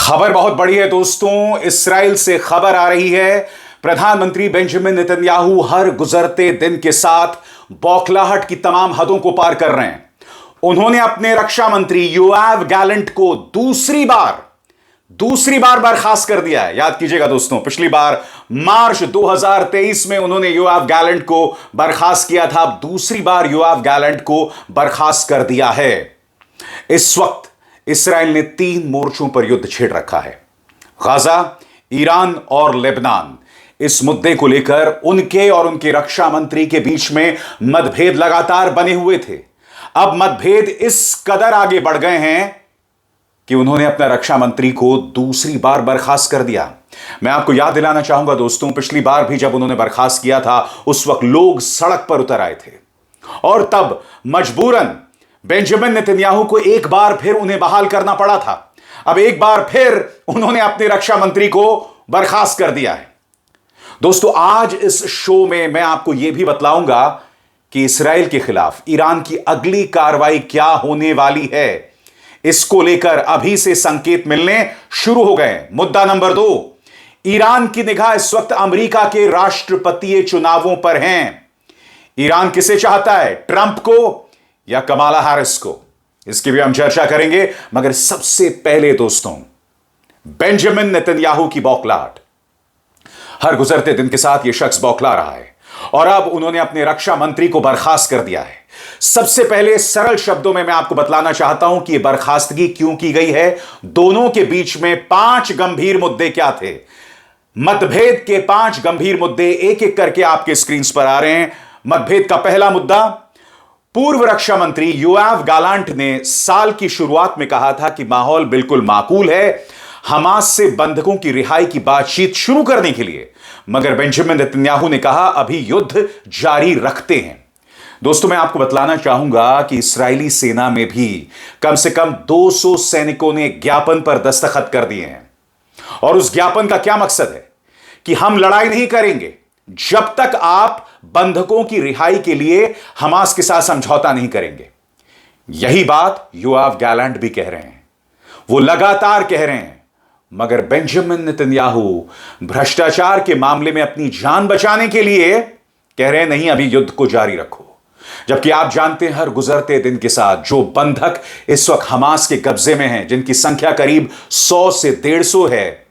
खबर बहुत बड़ी है दोस्तों। इस्राएल से खबर आ रही है, प्रधानमंत्री बेंजामिन नेतन्याहू हर गुजरते दिन के साथ बौखलाहट की तमाम हदों को पार कर रहे हैं। उन्होंने अपने रक्षा मंत्री योआव गैलेंट को दूसरी बार बर्खास्त कर दिया है। याद कीजिएगा दोस्तों, पिछली बार मार्च 2023 में उन्होंने योआव गैलेंट को बर्खास्त किया था। अब दूसरी बार योआव गैलेंट को बर्खास्त कर दिया है। इस वक्त इस्राएल ने 3 मोर्चों पर युद्ध छेड़ रखा है, गाजा, ईरान और लेबनान। इस मुद्दे को लेकर उनके और उनके रक्षा मंत्री के बीच में मतभेद लगातार बने हुए थे। अब मतभेद इस कदर आगे बढ़ गए हैं कि उन्होंने अपना रक्षा मंत्री को दूसरी बार बर्खास्त कर दिया। मैं आपको याद दिलाना चाहूंगा दोस्तों, पिछली बार भी जब उन्होंने बर्खास्त किया था उस वक्त लोग सड़क पर उतर आए थे और तब मजबूरन बेंजामिन नेतन्याहू को एक बार फिर उन्हें बहाल करना पड़ा था। अब एक बार फिर उन्होंने अपने रक्षा मंत्री को बर्खास्त कर दिया है। दोस्तों, आज इस शो में मैं आपको यह भी बतलाऊंगा कि इस्राएल के खिलाफ ईरान की अगली कार्रवाई क्या होने वाली है। इसको लेकर अभी से संकेत मिलने शुरू हो गए। मुद्दा नंबर 2, ईरान की निगाह इस वक्त अमेरिका के राष्ट्रपतीय चुनावों पर हैं। ईरान किसे चाहता है, ट्रंप को या कमाला हैरिस को? इसकी भी हम चर्चा करेंगे, मगर सबसे पहले दोस्तों, बेंजामिन नेतन्याहू की बौखलाहट। हर गुजरते दिन के साथ यह शख्स बौखला रहा है और अब उन्होंने अपने रक्षा मंत्री को बर्खास्त कर दिया है। सबसे पहले सरल शब्दों में मैं आपको बतलाना चाहता हूं कि यह बर्खास्तगी क्यों की गई है। दोनों के बीच में 5 गंभीर मुद्दे क्या थे। मतभेद के 5 गंभीर मुद्दे एक एक करके आपके स्क्रीन पर आ रहे हैं। मतभेद का पहला मुद्दा, पूर्व रक्षा मंत्री योआव गैलेंट ने साल की शुरुआत में कहा था कि माहौल बिल्कुल माकूल है हमास से बंधकों की रिहाई की बातचीत शुरू करने के लिए, मगर बेंजामिन नेतन्याहू ने कहा अभी युद्ध जारी रखते हैं। दोस्तों, मैं आपको बतलाना चाहूंगा कि इस्राएली सेना में भी कम से कम 200 सैनिकों ने ज्ञापन पर दस्तखत कर दिए हैं और उस ज्ञापन का क्या मकसद है कि हम लड़ाई नहीं करेंगे जब तक आप बंधकों की रिहाई के लिए हमास के साथ समझौता नहीं करेंगे। यही बात योआव गैलेंट भी कह रहे हैं, वो लगातार कह रहे हैं, मगर बेंजामिन नेतन्याहू भ्रष्टाचार के मामले में अपनी जान बचाने के लिए कह रहे हैं नहीं, अभी युद्ध को जारी रखो। जबकि आप जानते हैं हर गुजरते दिन के साथ जो बंधक इस वक्त हमास के कब्जे में हैं, जिनकी संख्या करीब 100 से 150 है,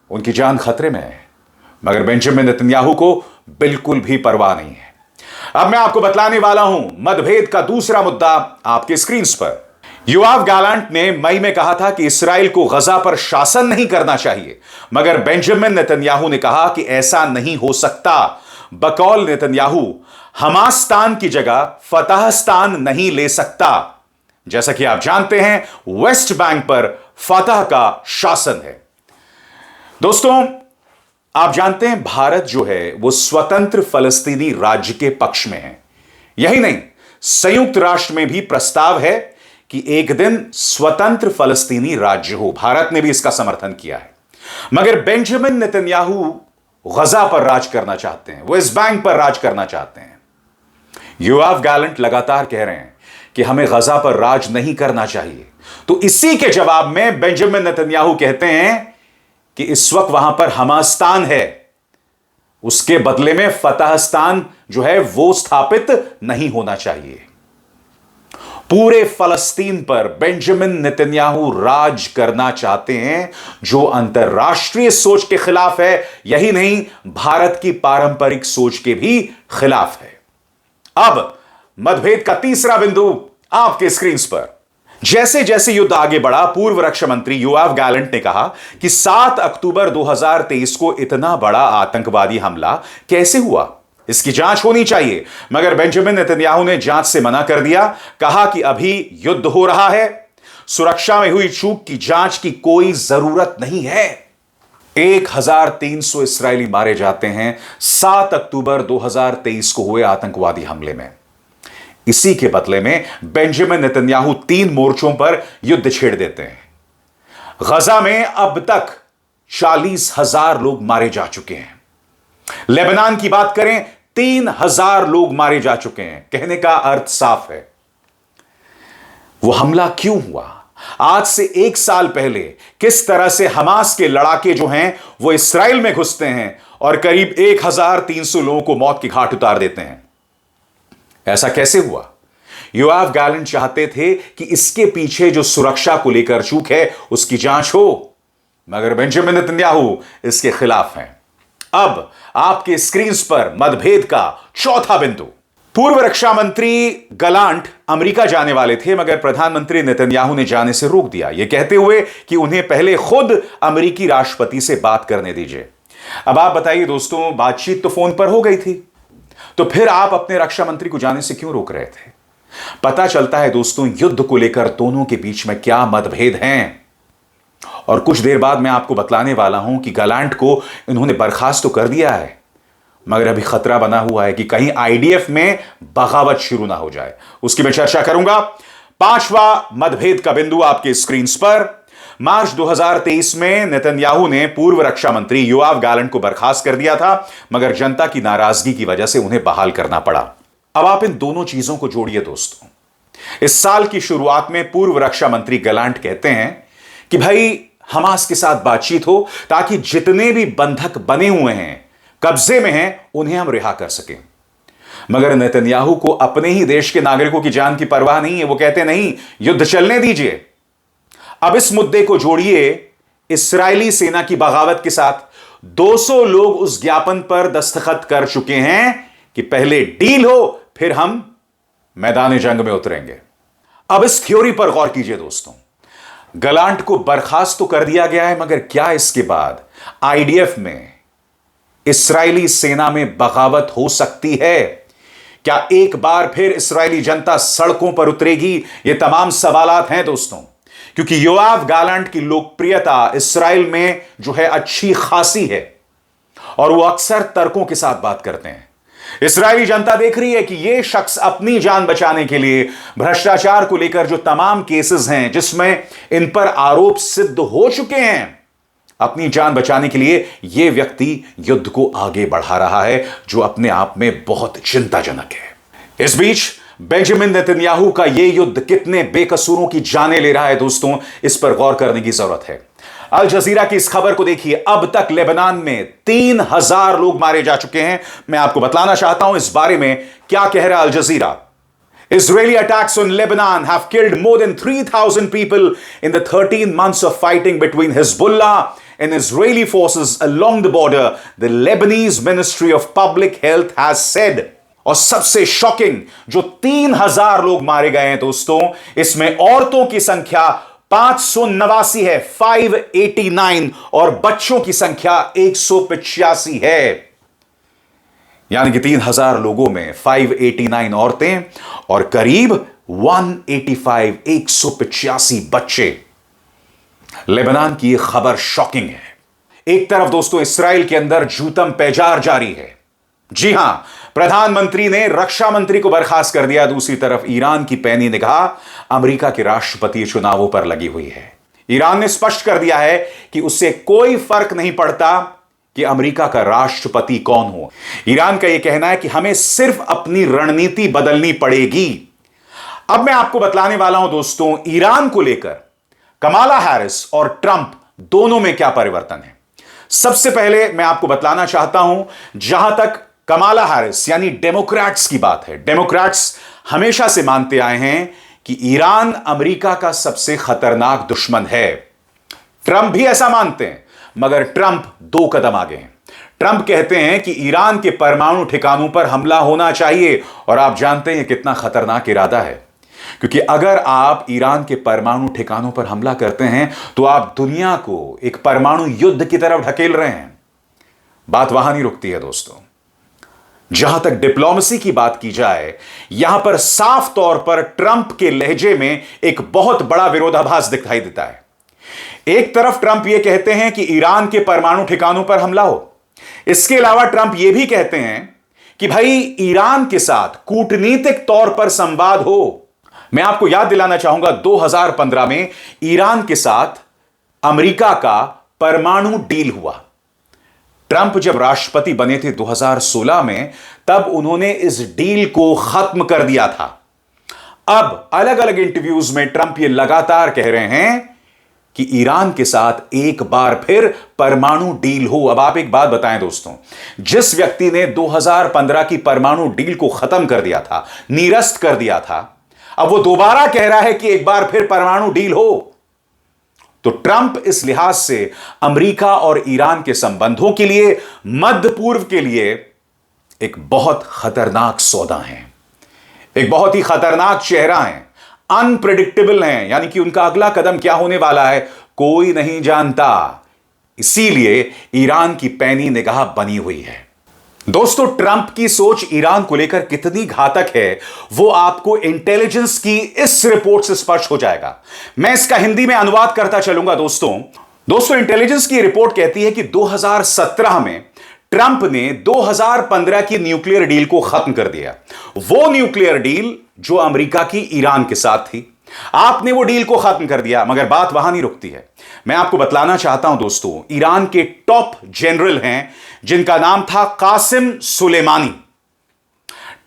उनकी जान खतरे में है, मगर बेंजामिन नेतन्याहू को बिल्कुल भी परवाह नहीं है। अब मैं आपको बतलाने वाला हूं मतभेद का दूसरा मुद्दा आपके स्क्रीन पर। योआव गैलेंट ने मई में कहा था कि इस्राएल को गजा पर शासन नहीं करना चाहिए, मगर बेंजामिन नेतन्याहू ने कहा कि ऐसा नहीं हो सकता। बकौल नेतन्याहू, हमास्तान की जगह फतहस्तान नहीं ले सकता। जैसा कि आप जानते हैं वेस्ट बैंक पर फतह का शासन है। दोस्तों, आप जानते हैं भारत जो है वो स्वतंत्र फलस्तीनी राज्य के पक्ष में है। यही नहीं, संयुक्त राष्ट्र में भी प्रस्ताव है कि एक दिन स्वतंत्र फलस्तीनी राज्य हो। भारत ने भी इसका समर्थन किया है, मगर बेंजामिन नेतन्याहू गजा पर राज करना चाहते हैं, वेस्ट बैंक पर राज करना चाहते हैं। योआव गैलेंट लगातार कह रहे हैं कि हमें गजा पर राज नहीं करना चाहिए। तो इसी के जवाब में बेंजामिन नेतन्याहू कहते हैं कि इस वक्त वहां पर हमास्तान है, उसके बदले में फतहस्तान जो है वो स्थापित नहीं होना चाहिए। पूरे फलस्तीन पर बेंजामिन नेतन्याहू राज करना चाहते हैं, जो अंतरराष्ट्रीय सोच के खिलाफ है। यही नहीं, भारत की पारंपरिक सोच के भी खिलाफ है। अब मतभेद का तीसरा बिंदु आपके स्क्रीन पर। जैसे जैसे युद्ध आगे बढ़ा, पूर्व रक्षा मंत्री योआव गैलेंट ने कहा कि 7 अक्टूबर 2023 को इतना बड़ा आतंकवादी हमला कैसे हुआ, इसकी जांच होनी चाहिए, मगर बेंजामिन नेतन्याहू ने जांच से मना कर दिया। कहा कि अभी युद्ध हो रहा है, सुरक्षा में हुई चूक की जांच की कोई जरूरत नहीं है। 1300 इस्राएली मारे जाते हैं 7 अक्टूबर 2023 को हुए आतंकवादी हमले में। इसी के बदले में बेंजामिन नेतन्याहू 3 मोर्चों पर युद्ध छेड़ देते हैं। गजा में अब तक 40,000 लोग मारे जा चुके हैं। लेबनान की बात करें, 3,000 लोग मारे जा चुके हैं। कहने का अर्थ साफ है, वो हमला क्यों हुआ, आज से 1 साल पहले किस तरह से हमास के लड़ाके जो हैं वो इस्राएल में घुसते हैं और करीब 1300 लोगों को मौत के घाट उतार देते हैं। ऐसा कैसे हुआ? योआव गैलेंट चाहते थे कि इसके पीछे जो सुरक्षा को लेकर चूक है उसकी जांच हो, मगर बेंजामिन नेतन्याहू इसके खिलाफ हैं। अब आपके स्क्रीन पर मतभेद का चौथा बिंदु। पूर्व रक्षा मंत्री गलांट अमेरिका जाने वाले थे, मगर प्रधानमंत्री नेतन्याहू ने जाने से रोक दिया, यह कहते हुए कि उन्हें पहले खुद अमेरिकी राष्ट्रपति से बात करने दीजिए। अब आप बताइए दोस्तों, बातचीत तो फोन पर हो गई थी, तो फिर आप अपने रक्षा मंत्री को जाने से क्यों रोक रहे थे? पता चलता है दोस्तों, युद्ध को लेकर दोनों के बीच में क्या मतभेद हैं। और कुछ देर बाद मैं आपको बतलाने वाला हूं कि गलांट को इन्होंने बर्खास्त तो कर दिया है, मगर अभी खतरा बना हुआ है कि कहीं आईडीएफ में बगावत शुरू ना हो जाए। उसकी मैं चर्चा करूंगा। पांचवा मतभेद का बिंदु आपके स्क्रीन पर। मार्च 2023 में नेतन्याहू ने पूर्व रक्षा मंत्री योआव गैलेंट को बर्खास्त कर दिया था, मगर जनता की नाराजगी की वजह से उन्हें बहाल करना पड़ा। अब आप इन दोनों चीजों को जोड़िए दोस्तों। इस साल की शुरुआत में पूर्व रक्षा मंत्री गलांट कहते हैं कि भाई हमास के साथ बातचीत हो ताकि जितने भी बंधक बने हुए हैं, कब्जे में हैं, उन्हें हम रिहा कर सकें। मगर नेतन्याहू को अपने ही देश के नागरिकों की जान की परवाह नहीं है। वो कहते नहीं, युद्ध चलने दीजिए। अब इस मुद्दे को जोड़िए इस्राएली सेना की बगावत के साथ। 200 लोग उस ज्ञापन पर दस्तखत कर चुके हैं कि पहले डील हो, फिर हम मैदान जंग में उतरेंगे। अब इस थ्योरी पर गौर कीजिए दोस्तों। गलांट को बर्खास्त तो कर दिया गया है, मगर क्या इसके बाद आईडीएफ में इस्राएली सेना में बगावत हो सकती है? क्या एक बार फिर इस्राएली जनता सड़कों पर उतरेगी? ये तमाम सवालात हैं दोस्तों, क्योंकि योआव गैलेंट की लोकप्रियता इस्राएल में जो है अच्छी खासी है और वो अक्सर तर्कों के साथ बात करते हैं। इस्राएली जनता देख रही है कि यह शख्स अपनी जान बचाने के लिए भ्रष्टाचार को लेकर जो तमाम केसेस हैं जिसमें इन पर आरोप सिद्ध हो चुके हैं, अपनी जान बचाने के लिए यह व्यक्ति युद्ध को आगे बढ़ा रहा है, जो अपने आप में बहुत चिंताजनक है। इस बीच बेंजामिन नेतन्याहू का यह युद्ध कितने बेकसूरों की जानें ले रहा है दोस्तों, इस पर गौर करने की जरूरत है। अल जजीरा की इस खबर को देखिए। अब तक लेबनान में 3000 लोग मारे जा चुके हैं। मैं आपको बतलाना चाहता हूं इस बारे में क्या कह रहा है अल जजीरा। Israeli attacks on Lebanon have killed more than 3,000 people in the 13 months of fighting between Hezbollah and Israeli forces along the border, the Lebanese Ministry of Public Health has said. और सबसे शॉकिंग, जो 3000 लोग मारे गए हैं दोस्तों, इसमें औरतों की संख्या 589 है, 589, और बच्चों की संख्या 185 है। यानी कि 3000 लोगों में 589 औरतें और करीब 185 बच्चे। लेबनान की यह खबर शॉकिंग है। एक तरफ दोस्तों इस्राएल के अंदर जूतम पैजार जारी है। जी हां, प्रधानमंत्री ने रक्षा मंत्री को बर्खास्त कर दिया। दूसरी तरफ ईरान की पैनी निगाह अमेरिका के राष्ट्रपति चुनावों पर लगी हुई है। ईरान ने स्पष्ट कर दिया है कि उससे कोई फर्क नहीं पड़ता कि अमेरिका का राष्ट्रपति कौन हो। ईरान का यह कहना है कि हमें सिर्फ अपनी रणनीति बदलनी पड़ेगी। अब मैं आपको बतलाने वाला हूं दोस्तों, ईरान को लेकर कमाला हैरिस और ट्रंप दोनों में क्या परिवर्तन है। सबसे पहले मैं आपको बतलाना चाहता हूं, जहां तक कमाला हैरिस यानी डेमोक्रेट्स की बात है, डेमोक्रेट्स हमेशा से मानते आए हैं कि ईरान अमेरिका का सबसे खतरनाक दुश्मन है। ट्रंप भी ऐसा मानते हैं, मगर ट्रंप 2 कदम आगे हैं। ट्रंप कहते हैं कि ईरान के परमाणु ठिकानों पर हमला होना चाहिए, और आप जानते हैं कितना खतरनाक इरादा है, क्योंकि अगर आप ईरान के परमाणु ठिकानों पर हमला करते हैं तो आप दुनिया को एक परमाणु युद्ध की तरफ ढकेल रहे हैं। बात वहां नहीं रुकती है दोस्तों। जहां तक डिप्लोमेसी की बात की जाए, यहां पर साफ तौर पर ट्रंप के लहजे में एक बहुत बड़ा विरोधाभास दिखाई देता है। एक तरफ ट्रंप यह कहते हैं कि ईरान के परमाणु ठिकानों पर हमला हो, इसके अलावा ट्रंप यह भी कहते हैं कि भाई ईरान के साथ कूटनीतिक तौर पर संवाद हो। मैं आपको याद दिलाना चाहूंगा 2015 में ईरान के साथ अमेरिका का परमाणु डील हुआ। ट्रंप जब राष्ट्रपति बने थे 2016 में, तब उन्होंने इस डील को खत्म कर दिया था। अब अलग अलग इंटरव्यूज में ट्रंप ये लगातार कह रहे हैं कि ईरान के साथ एक बार फिर परमाणु डील हो। अब आप एक बात बताएं दोस्तों, जिस व्यक्ति ने 2015 की परमाणु डील को खत्म कर दिया था, निरस्त कर दिया था, अब वो दोबारा कह रहा है कि एक बार फिर परमाणु डील हो। तो ट्रंप इस लिहाज से अमेरिका और ईरान के संबंधों के लिए, मध्य पूर्व के लिए एक बहुत खतरनाक सौदा है, एक बहुत ही खतरनाक चेहरा है, अनप्रेडिक्टेबल हैं, यानी कि उनका अगला कदम क्या होने वाला है कोई नहीं जानता। इसीलिए ईरान की पैनी निगाह बनी हुई है। दोस्तों, ट्रंप की सोच ईरान को लेकर कितनी घातक है वो आपको इंटेलिजेंस की इस रिपोर्ट से स्पष्ट हो जाएगा। मैं इसका हिंदी में अनुवाद करता चलूंगा। दोस्तों इंटेलिजेंस की रिपोर्ट कहती है कि 2017 में ट्रंप ने 2015 की न्यूक्लियर डील को खत्म कर दिया। वो न्यूक्लियर डील जो अमेरिका की ईरान के साथ थी, आपने वो डील को खत्म कर दिया। मगर बात वहां नहीं रुकती है। मैं आपको बतलाना चाहता हूं दोस्तों, ईरान के टॉप जनरल हैं जिनका नाम था कासिम सुलेमानी।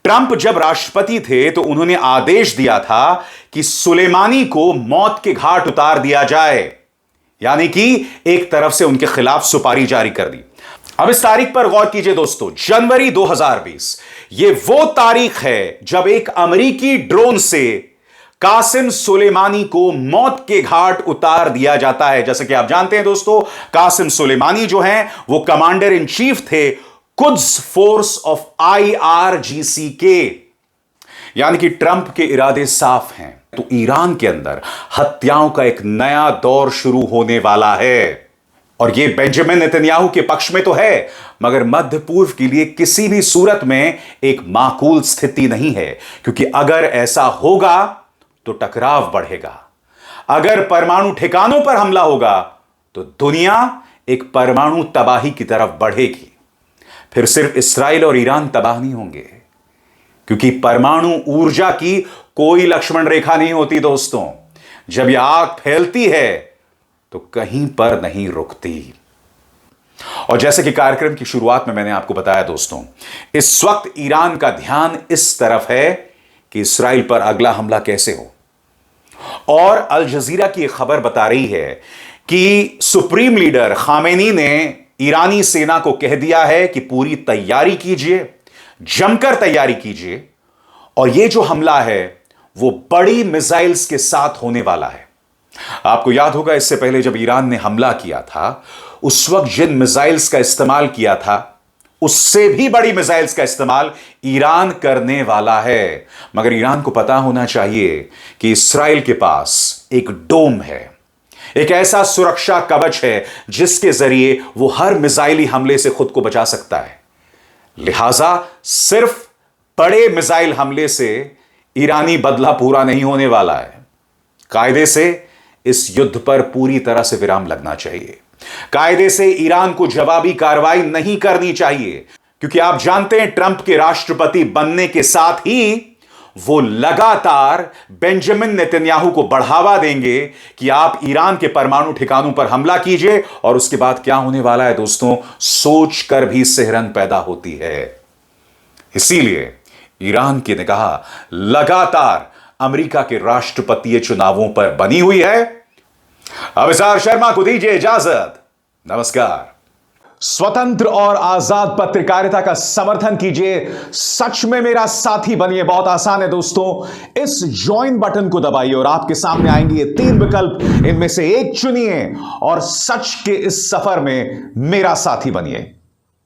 ट्रंप जब राष्ट्रपति थे तो उन्होंने आदेश दिया था कि सुलेमानी को मौत के घाट उतार दिया जाए, यानी कि एक तरफ से उनके खिलाफ सुपारी जारी कर दी। अब इस तारीख पर गौर कीजिए दोस्तों, जनवरी 2020, यह वो तारीख है जब एक अमेरिकी ड्रोन से कासिम सुलेमानी को मौत के घाट उतार दिया जाता है। जैसे कि आप जानते हैं दोस्तों, कासिम सुलेमानी जो हैं वो कमांडर इन चीफ थे कुद्स फोर्स ऑफ IRGC, यानी कि ट्रंप के इरादे साफ हैं। तो ईरान के अंदर हत्याओं का एक नया दौर शुरू होने वाला है, और यह बेंजामिन नेतन्याहू के पक्ष में तो है, मगर मध्य पूर्व के लिए किसी भी सूरत में एक माकूल स्थिति नहीं है। क्योंकि अगर ऐसा होगा तो टकराव बढ़ेगा। अगर परमाणु ठिकानों पर हमला होगा तो दुनिया एक परमाणु तबाही की तरफ बढ़ेगी। फिर सिर्फ इस्राइल और ईरान तबाह नहीं होंगे, क्योंकि परमाणु ऊर्जा की कोई लक्ष्मण रेखा नहीं होती दोस्तों। जब यह आग फैलती है तो कहीं पर नहीं रुकती। और जैसे कि कार्यक्रम की शुरुआत में मैंने आपको बताया दोस्तों, इस वक्त ईरान का ध्यान इस तरफ है कि इस्राइल पर अगला हमला कैसे हो। और अल जजीरा की एक खबर बता रही है कि सुप्रीम लीडर खामेनी ने ईरानी सेना को कह दिया है कि पूरी तैयारी कीजिए, जमकर तैयारी कीजिए, और यह जो हमला है वो बड़ी मिसाइल्स के साथ होने वाला है। आपको याद होगा, इससे पहले जब ईरान ने हमला किया था उस वक्त जिन मिसाइल्स का इस्तेमाल किया था उससे भी बड़ी मिसाइल्स का इस्तेमाल ईरान करने वाला है। मगर ईरान को पता होना चाहिए कि इस्राइल के पास एक डोम है, एक ऐसा सुरक्षा कवच है जिसके जरिए वो हर मिसाइली हमले से खुद को बचा सकता है। लिहाजा सिर्फ बड़े मिसाइल हमले से ईरानी बदला पूरा नहीं होने वाला है। कायदे से इस युद्ध पर पूरी तरह से विराम लगना चाहिए। कायदे से ईरान को जवाबी कार्रवाई नहीं करनी चाहिए, क्योंकि आप जानते हैं ट्रंप के राष्ट्रपति बनने के साथ ही वो लगातार बेंजामिन नेतन्याहू को बढ़ावा देंगे कि आप ईरान के परमाणु ठिकानों पर हमला कीजिए। और उसके बाद क्या होने वाला है दोस्तों, सोचकर भी सिहरन पैदा होती है। इसीलिए ईरान की निगाह लगातार अमेरिका के राष्ट्रपतीय चुनावों पर बनी हुई है। अभिसार शर्मा को दीजिए इजाजत। नमस्कार। स्वतंत्र और आजाद पत्रकारिता का समर्थन कीजिए, सच में मेरा साथी बनिए। बहुत आसान है दोस्तों, इस ज्वाइन बटन को दबाइए और आपके सामने आएंगे ये 3 विकल्प, इनमें से एक चुनिए और सच के इस सफर में मेरा साथी बनिए।